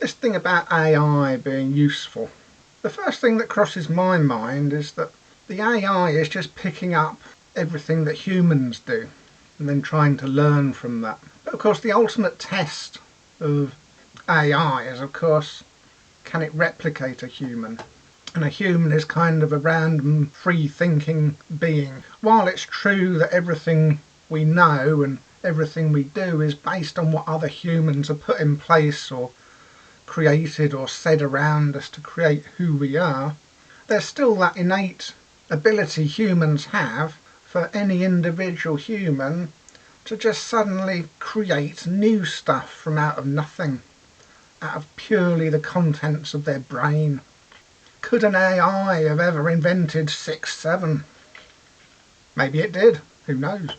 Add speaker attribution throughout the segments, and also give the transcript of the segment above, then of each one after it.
Speaker 1: this thing about AI being useful, the first thing that crosses my mind is that the AI is just picking up everything that humans do and then trying to learn from that. But of course the ultimate test of AI is, of course, can it replicate a human? And a human is kind of a random, free-thinking being. While it's true that everything we know and everything we do is based on what other humans have put in place or created or said around us to create who we are, there's still that innate ability humans have for any individual human to just suddenly create new stuff from out of nothing, out of purely the contents of their brain. Could an AI have ever invented 6-7? Maybe it did, who knows?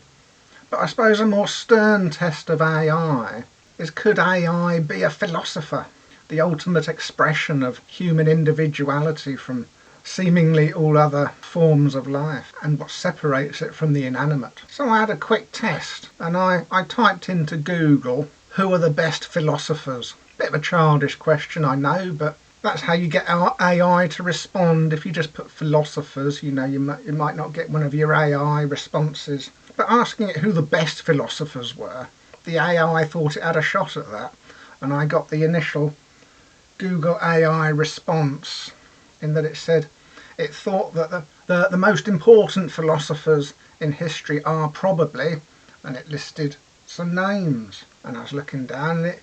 Speaker 1: But I suppose a more stern test of AI is, could AI be a philosopher? The ultimate expression of human individuality from seemingly all other forms of life, and what separates it from the inanimate. So I had a quick test, and I typed into Google, who are the best philosophers? Bit of a childish question, I know, but that's how you get our AI to respond. If you just put philosophers, you know, you might not get one of your AI responses. But asking it who the best philosophers were, the AI thought it had a shot at that, and I got the initial Google AI response in that it said it thought that the most important philosophers in history are probably, and it listed some names, and I was looking down, and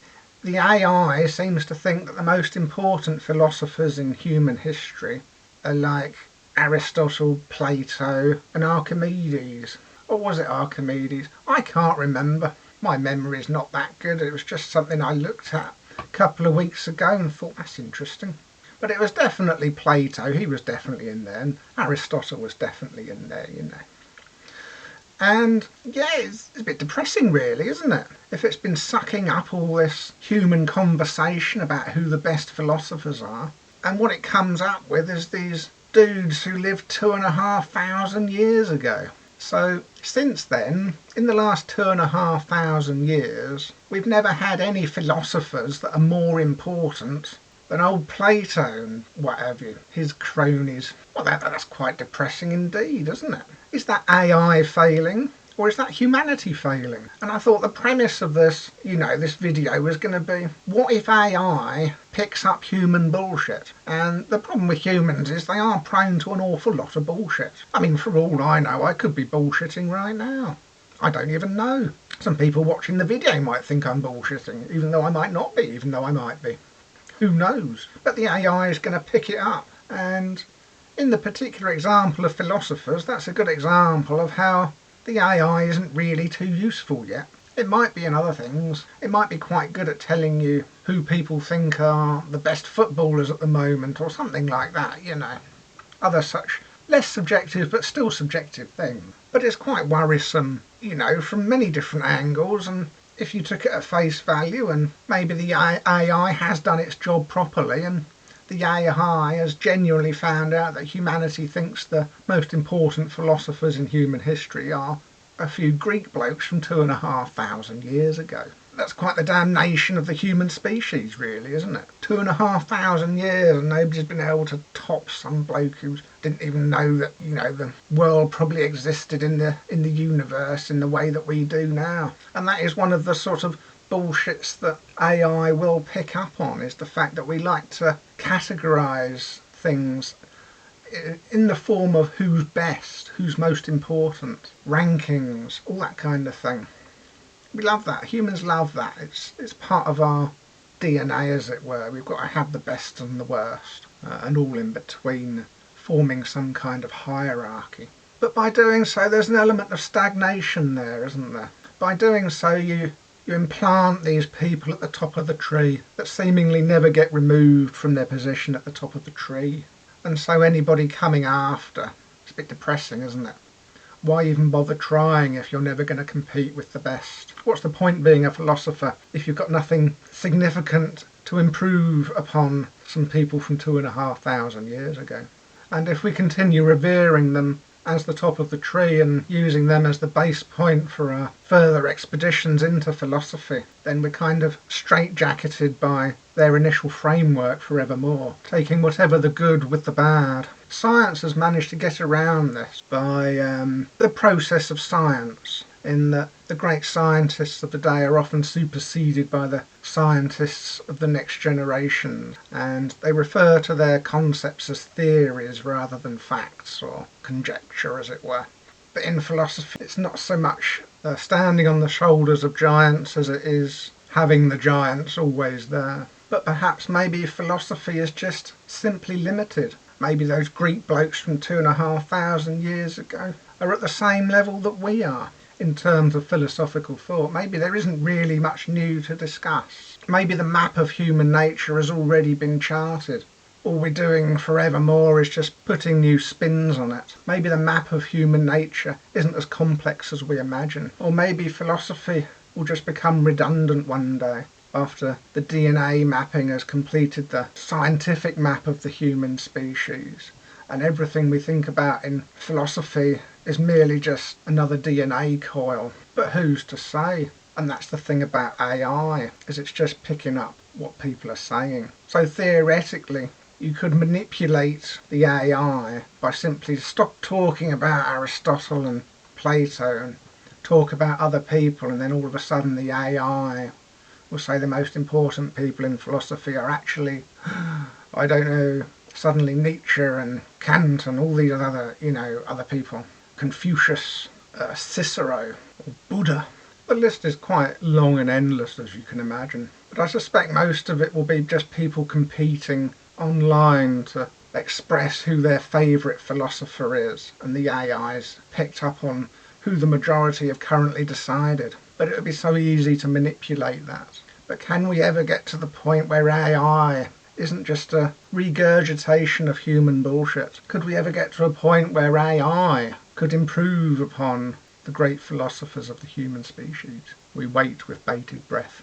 Speaker 1: the AI seems to think that the most important philosophers in human history are like Aristotle, Plato and Archimedes. Or was it Archimedes? I can't remember. My memory is not that good. It was just something I looked at a couple of weeks ago and thought, that's interesting. But it was definitely Plato. He was definitely in there, and Aristotle was definitely in there, you know. And yeah, it's a bit depressing really, isn't it? If it's been sucking up all this human conversation about who the best philosophers are, and what it comes up with is these dudes who lived 2,500 years ago. So since then, in the last 2,500 years, we've never had any philosophers that are more important than old Plato and what have you, his cronies. Well, that's quite depressing indeed, isn't it? Is that AI failing, or is that humanity failing? And I thought the premise of this, you know, this video was going to be, what if AI picks up human bullshit? And the problem with humans is they are prone to an awful lot of bullshit. I mean, for all I know, I could be bullshitting right now. I don't even know. Some people watching the video might think I'm bullshitting, even though I might not be, even though I might be. Who knows? But the AI is going to pick it up. And in the particular example of philosophers, that's a good example of how the AI isn't really too useful yet. It might be in other things. It might be quite good at telling you who people think are the best footballers at the moment or something like that, you know. Other such less subjective but still subjective things. But it's quite worrisome, you know, from many different angles, and if you took it at face value and maybe the AI has done its job properly and the AI has genuinely found out that humanity thinks the most important philosophers in human history are a few Greek blokes from 2,500 years ago. That's quite the damnation of the human species, really, isn't it? 2,500 years and nobody's been able to top some bloke who didn't even know that, you know, the world probably existed in the universe in the way that we do now. And that is one of the sort of bullshits that AI will pick up on, is the fact that we like to categorise things in the form of who's best, who's most important, rankings, all that kind of thing. We love that. Humans love that. It's part of our DNA, as it were. We've got to have the best and the worst, and all in between, forming some kind of hierarchy. But by doing so, there's an element of stagnation there, isn't there? By doing so, you implant these people at the top of the tree that seemingly never get removed from their position at the top of the tree. And so anybody coming after, it's a bit depressing, isn't it? Why even bother trying if you're never going to compete with the best? What's the point being a philosopher if you've got nothing significant to improve upon some people from 2,500 years ago? And if we continue revering them as the top of the tree and using them as the base point for our further expeditions into philosophy, then we're kind of straitjacketed by their initial framework forevermore, taking whatever the good with the bad. Science has managed to get around this by the process of science, in that the great scientists of the day are often superseded by the scientists of the next generation, and they refer to their concepts as theories rather than facts or conjecture, as it were. But in philosophy, it's not so much standing on the shoulders of giants as it is having the giants always there. But perhaps maybe philosophy is just simply limited. Maybe those Greek blokes from 2,500 years ago are at the same level that we are in terms of philosophical thought. Maybe there isn't really much new to discuss. Maybe the map of human nature has already been charted. All we're doing forevermore is just putting new spins on it. Maybe the map of human nature isn't as complex as we imagine. Or maybe philosophy will just become redundant one day, after the DNA mapping has completed the scientific map of the human species, and everything we think about in philosophy is merely just another DNA coil. But who's to say? And that's the thing about AI, is it's just picking up what people are saying. So theoretically, you could manipulate the AI by simply stop talking about Aristotle and Plato and talk about other people, and then all of a sudden the AI will say the most important people in philosophy are actually, I don't know, suddenly Nietzsche and Kant and all these other, other people. Confucius, Cicero, or Buddha. The list is quite long and endless, as you can imagine. But I suspect most of it will be just people competing online to express who their favourite philosopher is, and the AI's picked up on who the majority have currently decided. But it would be so easy to manipulate that. But can we ever get to the point where AI isn't just a regurgitation of human bullshit? Could we ever get to a point where AI could improve upon the great philosophers of the human species? We wait with bated breath.